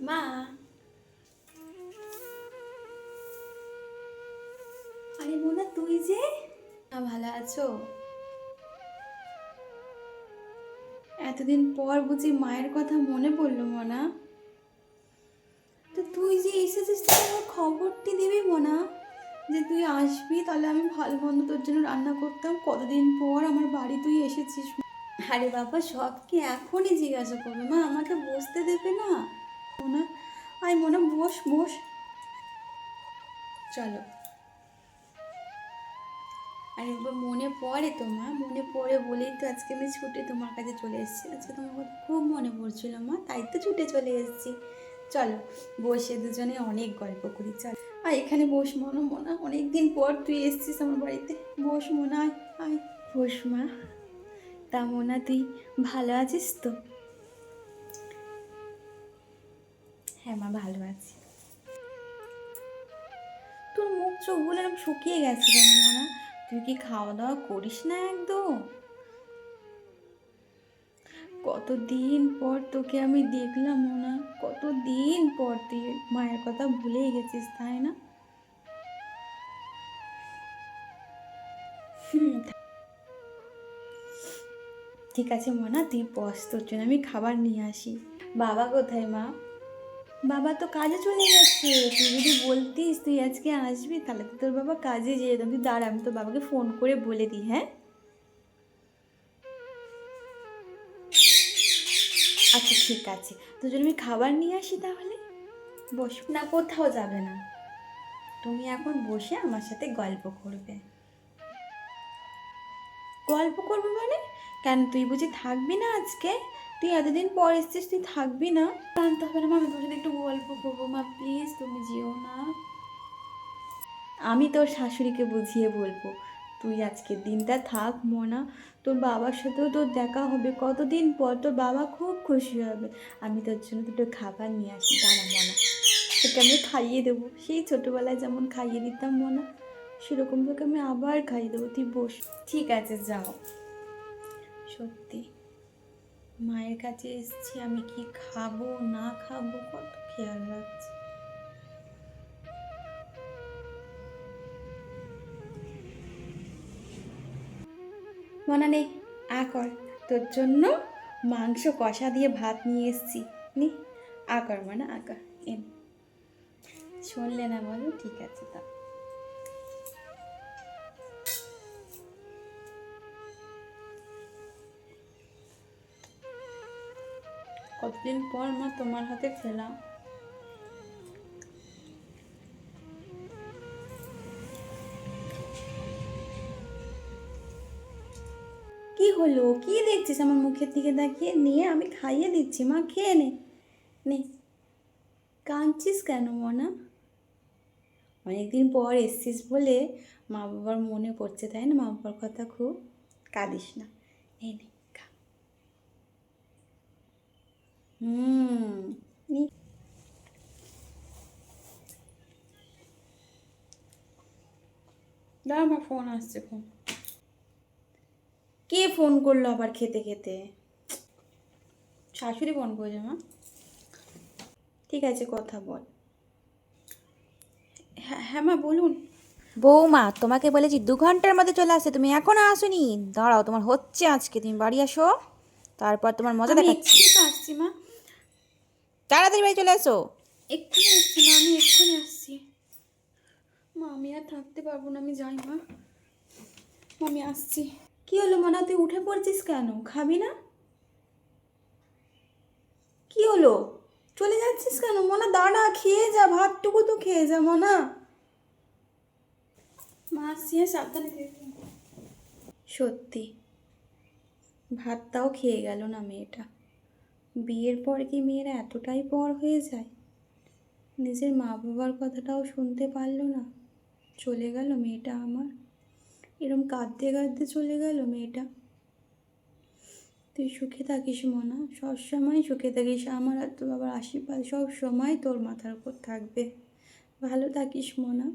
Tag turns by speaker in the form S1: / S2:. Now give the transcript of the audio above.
S1: মা, আরে মোনা তুই যে ভালো আছো? এতদিন পর বুঝি মায়ের কথা মনে পড়লো মোনা। তো তুই যে এসেছিস তুই আমার খবরটি দিবি মোনা, যে তুই আসবি, তাহলে আমি ভালো মন্দ তোর জন্য রান্না করতাম। কতদিন পর আমার বাড়ি তুই এসেছিস। আরে বাবা, সব কি এখনই জিজ্ঞাসা করবে? মা আমাকে বসতে দেবে না মোনা? আয় মোনা, বস বস, চলো। আরে বাবা, মনে পড়ে তো মা, মনে পড়ে বলেই তো আজকে আমি ছুটে তোমার কাছে চলে এসেছি। আজকে তোমার কথা খুব মনে পড়ছিল মা, তাই তো ছুটে চলে এসেছি। চলো বসে দুজনে অনেক গল্প করি, চল। আর এখানে বস মনো, মোনা অনেক দিন পর তুই এসেছিস আমার বাড়িতে। বস মোনা, আয় আয়, বস মা। তা মোনা, তুই ভালো আছিস তো? হ্যাঁ মা, ভালো আছি। তোর মুখ চোখগুলো এরকম শুকিয়ে গেছে কেন মোনা? তুই কি খাওয়া দাওয়া করিস না একদম? কতদিন পর তোকে আমি দেখলাম না, কতদিন পর তুই মায়ের কথা ভুলেই গেছিস, তাই না? ঠিক আছে মনা, তুই বস, তোর জন্য আমি খাবার নিয়ে আসি। বাবা কোথায় মা? বাবা তো কাজে চলে গেছে। তুই যদি বলতিস তুই আজকে আসবি, তাহলে তো তোর বাবা কাজে যেয়ে যেতাম। তুই দাঁড়া, আমি তোর বাবাকে ফোন করে বলে দিই, হ্যাঁ? আচ্ছা ঠিক আছে, তোর জন্য আমি খাবার নিয়ে আসি তাহলে। বস না, কোথাও যাবে না, তুমি এখন বসে আমার সাথে গল্প করবে। গল্প করবো মানে? কেন, তুই বুঝি থাকবি না আজকে? তুই এতদিন পর এসছিস, তুই থাকবি না? জানতে হবে না মা, আমি তোর সাথে একটু গল্প করবো মা, প্লিজ তুমি যেও না। আমি তোর শাশুড়িকে বুঝিয়ে বলবো, তুই আজকের দিনটা থাক মোনা। তোর বাবার সাথেও তোর দেখা হবে কতদিন পর, তোর বাবা খুব খুশি হবে। আমি তোর জন্য দুটো খাবার নিয়ে আসি, দাঁড়া মোনা, তোকে আমি খাইয়ে দেবো। সেই ছোটোবেলায় যেমন খাইয়ে দিতাম মোনা, সেরকম তোকে আমি আবার খাইয়ে দেবো, তুই বস। ঠিক আছে যাও। সত্যি মায়ের কাছে এসেছি, আমি কি খাবো না খাবো কত খেয়াল রাখছি। মনা নেই, আ কর, তোর জন্য মাংস কষা দিয়ে ভাত নিয়ে এসেছি। নি, আ কর মানে, আ কর। এন, শুনলে না বলো? ঠিক আছে তা। কতদিন পর মা তোমার হাতে খেলাম। কি হলো, কি দেখছিস আমার মুখের দিকে তাকিয়ে? নিয়ে আমি খাইয়ে দিচ্ছি মা, খেয়ে নে। নে, কাঁদছিস কেন মনা? অনেকদিন পর এসছিস বলে মা বাবার মনে পড়ছে, তাই না? মা বাবার কথা খুব। কাঁদিস না, এই নে খা। নি, দাঁড়া, আমার ফোন আসছে, ফোন। কে ফোন করলো আবার খেতে খেতে? শাশুড়ি ফোন করেছে মা। ঠিক আছে, কথা বল। হ্যাঁ হ্যাঁ মা, বলুন।
S2: বৌমা, তোমাকে বলেছি 2 ঘন্টার মধ্যে চলে আসতে, তুমি এখনো আসোনি। দাঁড়াও, তোমার হচ্ছে আজকে, তুমি বাড়ি আসো, তারপর তোমার মজা
S1: আমি
S2: দেখাচ্ছি।
S1: এক্ষুনি তো আসছি মা।
S2: তাড়াতাড়ি বাড়ি চলে আসো।
S1: এক্ষুনি আসছি মা, আমি এক্ষুনি আসছি। মা আমি আর থাকতে পারবো না, আমি যাই মা। মা, আমি আসছি। কি হলো মনা, তুই উঠে পড়ছিস কেন? খাবি না? কি হলো, চলে যাচ্ছিস কেন মনা? দাঁড়া, খেয়ে যা, ভাতটুকু তো খেয়ে যা মনা। মা আসছি, হ্যাঁ সাবধানে থেকো। সত্যি ভাতটাও খেয়ে গেল না মেয়েটা। বিয়ের পর কি মেয়েরা এতটাই পর হয়ে যায়? নিজের মা বাবার কথাটাও শুনতে পারলো না, চলে গেল মেয়েটা আমার। এরম কাঁদতে কাঁদতে চলে গেল মেয়েটা। তুই সুখে থাকিস মনা, সবসময় সুখে থাকিস। আমার আর তোর বাবার আশীর্বাদ সব সময় তোর মাথার উপর থাকবে। ভালো থাকিস মনা।